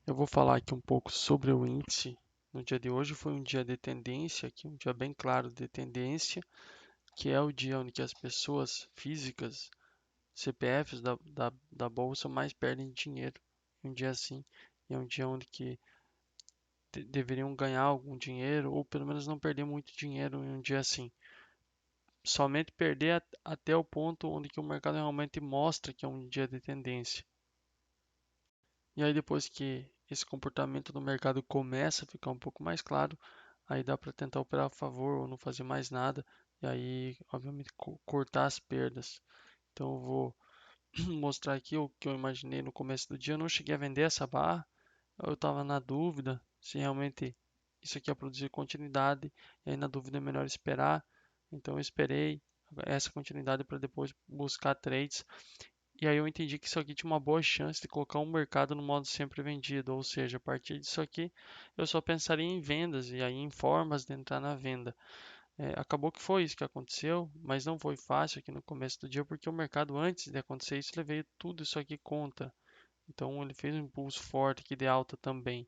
Eu vou falar aqui um pouco sobre o índice. No dia de hoje foi um dia de tendência, aqui, um dia bem claro de tendência, que é o dia onde que as pessoas físicas, CPFs da bolsa, mais perdem dinheiro. Um dia assim, é um dia onde que deveriam ganhar algum dinheiro, ou pelo menos não perder muito dinheiro em um dia assim. Somente perder até o ponto onde que o mercado realmente mostra que é um dia de tendência. E aí depois que esse comportamento do mercado começa a ficar um pouco mais claro, aí dá para tentar operar a favor ou não fazer mais nada, e aí, obviamente, cortar as perdas. Então eu vou mostrar aqui o que eu imaginei no começo do dia. Eu não cheguei a vender essa barra, eu estava na dúvida se realmente isso aqui ia produzir continuidade, e aí na dúvida é melhor esperar. Então eu esperei essa continuidade para depois buscar trades. E aí eu entendi que isso aqui tinha uma boa chance de colocar um mercado no modo sempre vendido, ou seja, a partir disso aqui eu só pensaria em vendas e aí em formas de entrar na venda. Acabou que foi isso que aconteceu, mas não foi fácil aqui no começo do dia, porque o mercado antes de acontecer isso, ele veio tudo isso aqui contra. Então ele fez um impulso forte aqui de alta também.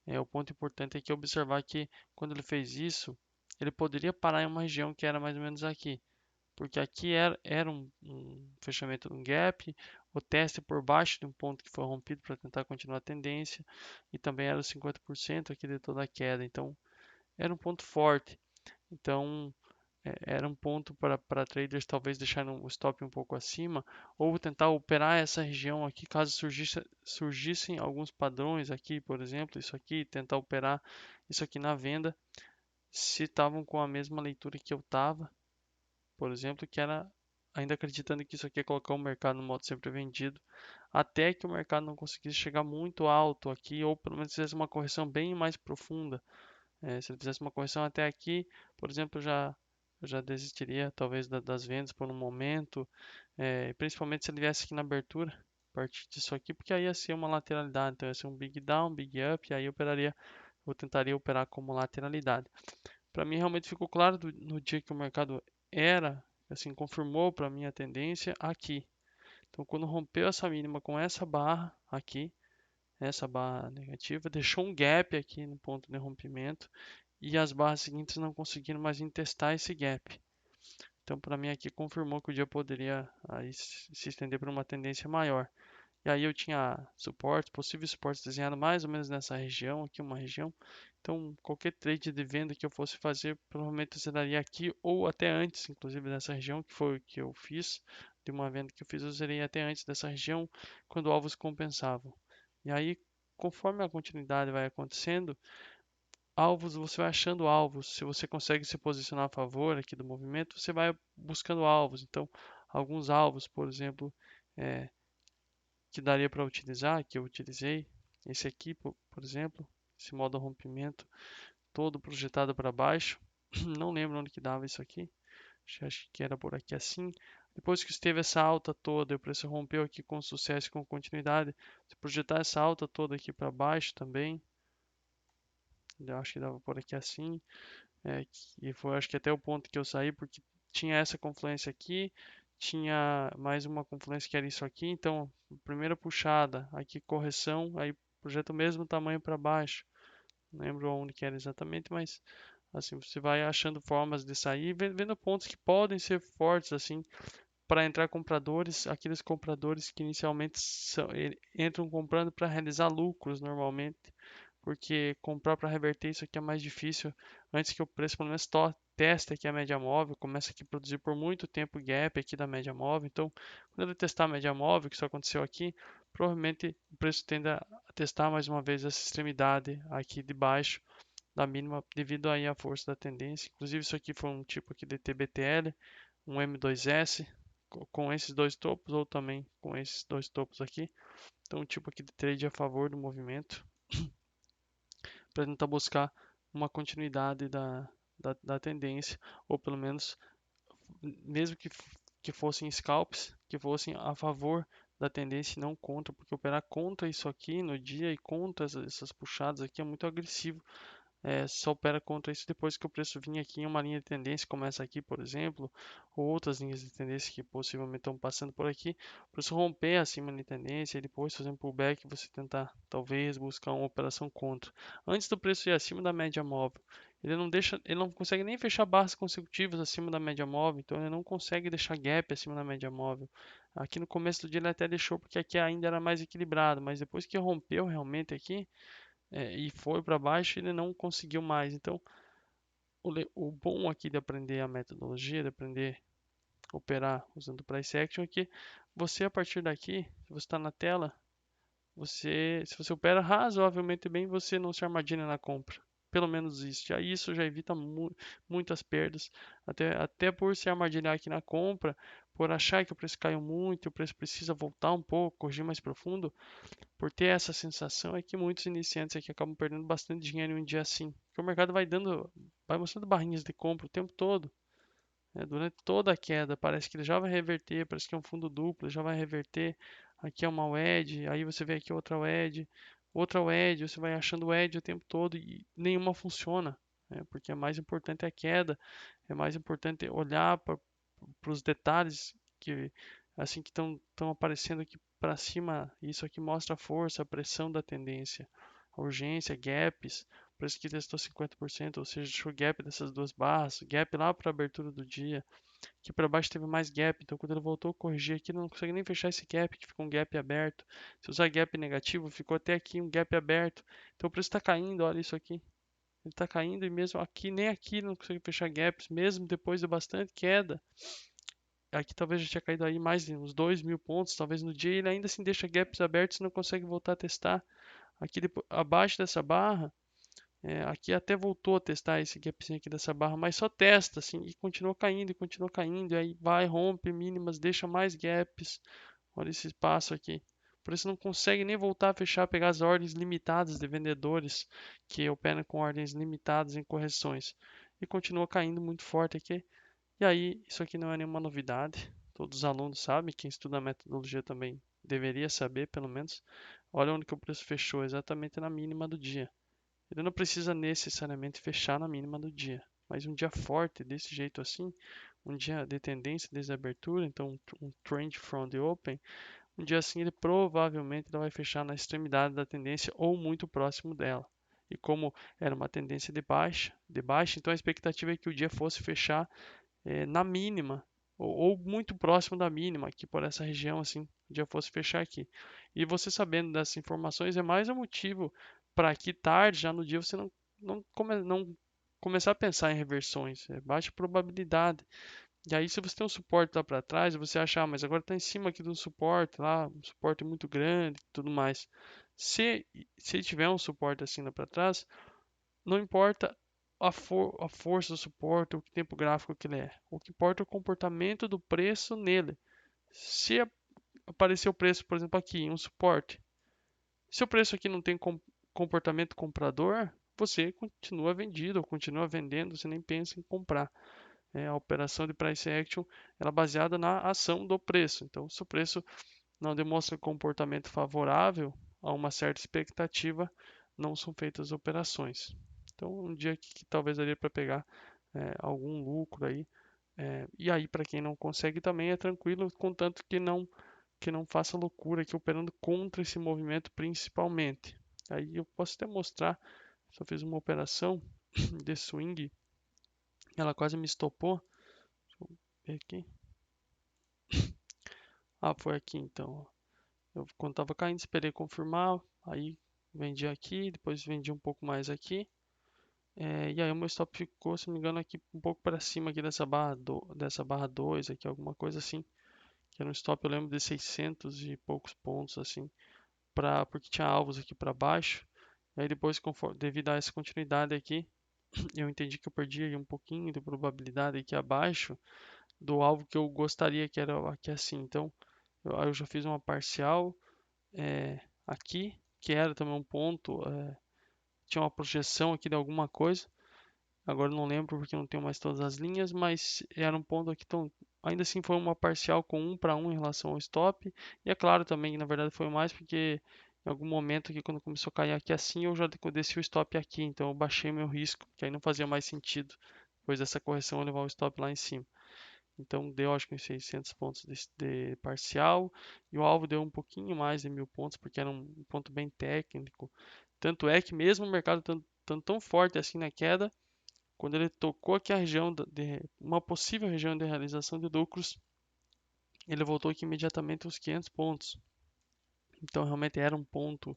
O ponto importante é que observar que quando ele fez isso, ele poderia parar em uma região que era mais ou menos aqui, porque aqui era um fechamento de um gap, o teste por baixo de um ponto que foi rompido para tentar continuar a tendência, e também era os 50% aqui de toda a queda, então era um ponto forte. Então era um ponto para traders talvez deixarem o stop um pouco acima, ou tentar operar essa região aqui caso surgissem alguns padrões aqui, por exemplo, isso aqui, tentar operar isso aqui na venda, se estavam com a mesma leitura que eu estava, por exemplo, que era ainda acreditando que isso aqui é colocar o mercado no modo sempre vendido, até que o mercado não conseguisse chegar muito alto aqui, ou pelo menos fizesse uma correção bem mais profunda. Se ele fizesse uma correção até aqui, por exemplo, eu já desistiria talvez das vendas por um momento, principalmente se ele viesse aqui na abertura, a partir disso aqui, porque aí ia ser uma lateralidade, então ia ser um big down, big up, e aí eu tentaria operar como lateralidade. Para mim realmente ficou claro no dia que o mercado era, assim, confirmou para mim a tendência aqui. Então, quando rompeu essa mínima com essa barra aqui, essa barra negativa, deixou um gap aqui no ponto de rompimento e as barras seguintes não conseguiram mais testar esse gap. Então, para mim aqui confirmou que o dia poderia aí se estender para uma tendência maior. E aí eu tinha suportes, possíveis suportes desenhados mais ou menos nessa região, aqui uma região. Então, qualquer trade de venda que eu fosse fazer, provavelmente eu zeraria aqui ou até antes, inclusive dessa região, que foi o que eu fiz, de uma venda que eu fiz, eu zerei até antes dessa região, quando alvos compensavam. E aí, conforme a continuidade vai acontecendo, alvos, você vai achando alvos. Se você consegue se posicionar a favor aqui do movimento, você vai buscando alvos. Então, alguns alvos, por exemplo, é, que daria para utilizar, que eu utilizei. Esse aqui, por exemplo, esse modo rompimento todo projetado para baixo. Não lembro onde que dava isso aqui. Acho que era por aqui assim. Depois que esteve essa alta toda, o preço rompeu aqui com sucesso e com continuidade. Se projetar essa alta toda aqui para baixo também, eu acho que dava por aqui assim. E foi acho que até o ponto que eu saí, porque tinha essa confluência aqui, tinha mais uma confluência que era isso aqui, então primeira puxada, aqui correção, aí projeta o mesmo tamanho para baixo. Não lembro onde que era exatamente, mas assim você vai achando formas de sair, vendo pontos que podem ser fortes assim para entrar compradores, aqueles compradores que inicialmente entram comprando para realizar lucros normalmente, porque comprar para reverter isso aqui é mais difícil antes que o preço pelo menos teste aqui a média móvel, começa aqui a produzir por muito tempo gap aqui da média móvel. Então, quando ele testar a média móvel, que isso aconteceu aqui, provavelmente o preço tende a testar mais uma vez essa extremidade aqui de baixo da mínima devido aí à força da tendência. Inclusive isso aqui foi um tipo aqui de TBTL, um M2S com esses dois topos ou também com esses dois topos aqui. Então, um tipo aqui de trade a favor do movimento para tentar buscar uma continuidade da tendência, ou pelo menos, mesmo que fossem scalps, que fossem a favor da tendência e não contra, porque operar contra isso aqui no dia e contra essas puxadas aqui é muito agressivo só opera contra isso depois que o preço vir aqui em uma linha de tendência, começa aqui, por exemplo, ou outras linhas de tendência que possivelmente estão passando por aqui, o preço romper acima de tendência e depois, por exemplo, pullback, você tentar talvez buscar uma operação contra. Antes do preço ir acima da média móvel, ele não consegue nem fechar barras consecutivas acima da média móvel, então ele não consegue deixar gap acima da média móvel. Aqui no começo do dia ele até deixou porque aqui ainda era mais equilibrado, mas depois que rompeu realmente aqui, e foi para baixo, ele não conseguiu mais. Então, o bom aqui de aprender a metodologia, de aprender a operar usando o Price Action é que você, a partir daqui, se você está na tela, se você opera razoavelmente bem, você não se armadilha na compra. Pelo menos isso. Já isso já evita muitas perdas. Até por se armadilhar aqui na compra, por achar que o preço caiu muito, o preço precisa voltar um pouco, corrigir mais profundo, por ter essa sensação é que muitos iniciantes aqui acabam perdendo bastante dinheiro em um dia assim. Porque o mercado vai mostrando barrinhas de compra o tempo todo, né? Durante toda a queda, parece que ele já vai reverter, parece que é um fundo duplo, já vai reverter. Aqui é uma wedge, aí você vê aqui outra wedge, você vai achando wedge o tempo todo e nenhuma funciona, né? Porque é mais importante a queda, é mais importante olhar para os detalhes que assim que estão aparecendo aqui para cima. Isso aqui mostra a força, a pressão da tendência, a urgência, gaps. Por isso que testou 50%, ou seja, deixou gap dessas duas barras, gap lá para a abertura do dia. Aqui para baixo teve mais gap, então quando ele voltou a corrigir aqui, ele não consegue nem fechar esse gap, que ficou um gap aberto. Se usar gap negativo, ficou até aqui um gap aberto. Então o preço está caindo, olha isso aqui. Ele está caindo e mesmo aqui, nem aqui ele não consegue fechar gaps, mesmo depois de bastante queda. Aqui talvez já tinha caído aí mais de uns 2.000 pontos, talvez no dia ele ainda assim deixa gaps abertos e não consegue voltar a testar. Aqui depois, abaixo dessa barra, aqui até voltou a testar esse gapzinho aqui dessa barra, mas só testa assim e continua caindo, e aí vai, rompe mínimas, deixa mais gaps. Olha esse espaço aqui. Por isso não consegue nem voltar a fechar, pegar as ordens limitadas de vendedores que operam com ordens limitadas em correções. E continua caindo muito forte aqui. E aí, isso aqui não é nenhuma novidade. Todos os alunos sabem, quem estuda a metodologia também deveria saber, pelo menos. Olha onde que o preço fechou, exatamente na mínima do dia. Ele não precisa necessariamente fechar na mínima do dia, mas um dia forte desse jeito assim, um dia de tendência desde a abertura, então um trend from the open, um dia assim ele provavelmente ele vai fechar na extremidade da tendência ou muito próximo dela. E como era uma tendência de baixa, então a expectativa é que o dia fosse fechar na mínima, ou muito próximo da mínima, aqui por essa região, assim, já fosse fechar aqui. E você sabendo dessas informações é mais um motivo para que tarde, já no dia, você não começar a pensar em reversões. É baixa probabilidade. E aí, se você tem um suporte lá para trás, você achar, mas agora está em cima aqui do suporte, lá, um suporte muito grande e tudo mais. Se, se tiver um suporte assim lá para trás, não importa a força do suporte, o tempo gráfico que ele é. O que importa é o comportamento do preço nele. Se aparecer o preço, por exemplo, aqui em um suporte, se o preço aqui não tem comportamento comprador, você continua vendido ou continua vendendo, você nem pensa em comprar. A operação de price action ela é baseada na ação do preço. Então, se o preço não demonstra comportamento favorável a uma certa expectativa, não são feitas operações. Então, um dia que talvez daria para pegar algum lucro aí. E aí, para quem não consegue também é tranquilo, contanto que não faça loucura aqui operando contra esse movimento principalmente. Aí eu posso até mostrar, só fiz uma operação de swing, ela quase me estopou. Deixa eu ver aqui. Ah, foi aqui então. Eu, quando estava caindo, esperei confirmar, aí vendi aqui, depois vendi um pouco mais aqui. E aí o meu stop ficou, se não me engano, aqui um pouco para cima aqui dessa barra 2 aqui, alguma coisa assim. Que era um stop, eu lembro de 600 e poucos pontos assim, porque tinha alvos aqui para baixo. E aí depois, devido a essa continuidade aqui, eu entendi que eu perdi aí um pouquinho de probabilidade aqui abaixo do alvo que eu gostaria que era aqui assim. Então, eu já fiz uma parcial aqui, que era também um ponto, tinha uma projeção aqui de alguma coisa. Agora eu não lembro porque não tenho mais todas as linhas, mas era um ponto aqui, então ainda assim foi uma parcial com 1 para 1 em relação ao stop. E é claro também que na verdade foi mais porque em algum momento aqui, quando começou a cair aqui assim, eu já desci o stop aqui, então eu baixei meu risco, que aí não fazia mais sentido, depois dessa correção, eu levar o stop lá em cima. Então deu acho que uns 600 pontos de parcial, e o alvo deu um pouquinho mais de 1000 pontos, porque era um ponto bem técnico. Tanto é que mesmo o mercado estando tão forte assim na queda, quando ele tocou aqui a região de uma possível região de realização de lucros, ele voltou aqui imediatamente uns 500 pontos. Então realmente era um ponto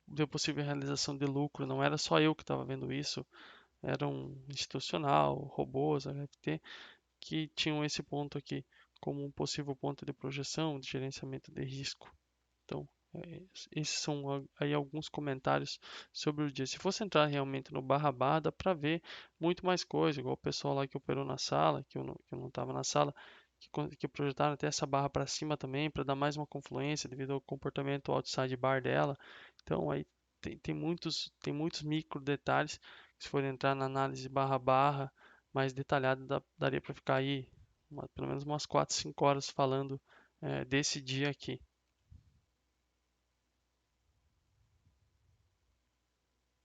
de possível realização de lucro, não era só eu que estava vendo isso, era um institucional, robôs, NFT, que tinham esse ponto aqui como um possível ponto de projeção, de gerenciamento de risco. Então, esses são aí alguns comentários sobre o dia. Se fosse entrar realmente no barra barra, dá para ver muito mais coisa, igual o pessoal lá que operou na sala, que eu não estava na sala, que projetaram até essa barra para cima também, para dar mais uma confluência devido ao comportamento outside bar dela. Então, aí tem muitos micro detalhes. Se for entrar na análise barra barra mais detalhada, daria para ficar aí pelo menos umas 4, 5 horas falando desse dia aqui.